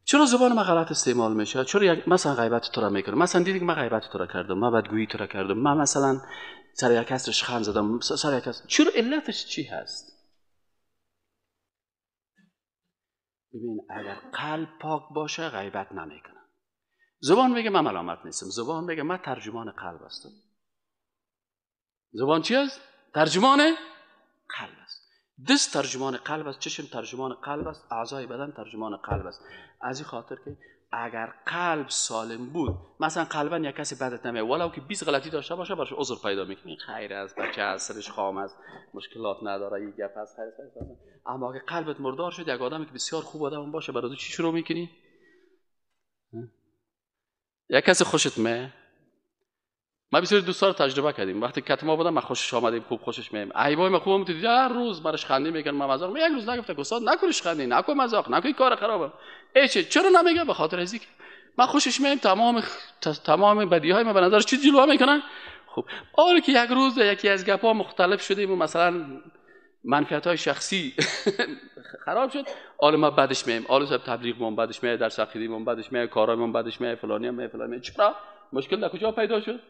چرا زبان ما غلط استعمال میشه؟ چرا مثلا غیبت تو را میکنم، مثلا دیدی که من غیبت تو را کردم، من بدگویی تو را کردم، من مثلا سر یک کس رشخند زدم، سر یک کس، چرا علتش چی هست؟ ببین اگر قلب پاک باشه غیبت نمیکنه. زبان میگه من ملامت نیستم، زبان میگه من ترجمان قلب هستم. زبان چی است؟ ترجمان قلب است. دست ترجمان قلب است، چشم ترجمان قلب است، اعضای بدن ترجمان قلب است. از این خاطر که اگر قلب سالم بود، مثلا قلبا یک کسی بدت نمیاد ولو که 20 غلطی داشته باشه براش عذر پیدا میکنی، خیر است، بچه است، سرش خام است، مشکلات نداره، این گپ است، خیر. اما اگه قلبت مردار شد، یک آدمی که بسیار خوب آدم باشه، برای چی شروع میکنی؟ یک کسی خوشت میاد؟ ما بسیار دوستا رو تجربه کردیم، وقتی کتما بودم من خوشش آمدیم، خوب خوشش میام، ایبای من خوبم، دیدی هر روز برش خندی میگن، من مزاق یک روز نگفته استاد نکنیش خندی، نکن مزاق، نکن کار خرابه، چرا نمیگه؟ به خاطر ازی که من خوشش میام، تمام بدیهای من به نظرش چی جلوه میکنن. خب آره که یک روز یکی از گپا مختلف شدیم و مثلا منفعت‌های شخصی خراب شد، حالا ما بعدش میام، حالا صاحب تبلیغ من بعدش میام، در سخیدی من بعدش میام، کارای من بعدش میام، فلانی میام، چرا مشکل در کجا پیدا شد؟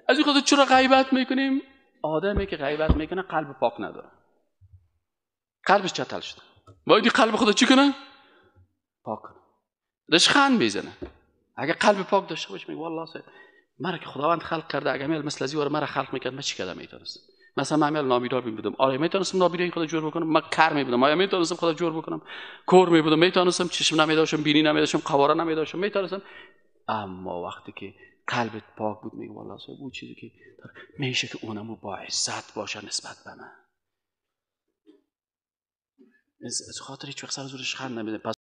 از این خاطر چرا غیبت میکنیم؟ آدمی که غیبت میکنه قلب پاک نداره، قلبش چتل شده، باید قلب خدا چی کنه؟ پاک کنه، رشخند میزنه. اگه قلب پاک داشته باشه میگه والله صاحب مرا که خداوند خلق کرده، اگه میل مثل ازی مرا خلق میکرد من چی کردم میتونستم؟ مثلا من میل نابیدار بودم، آره میتونستم نابیداری خدا جور بکنم، من کر میبودم، آیا میتونستم خدا جور بکنم؟ کور میبودم، میتونستم، چشم نمیداشتم، بینی نمیداشتم، قواره نمیداشتم، میتونستم. اما وقتی که قلبت پاک بود میگه والله صاحب اون چیزی که میشه که اونمو با عزت باشه نسبت به من، از خاطر هیچ وقت سر زورش خند نمیده.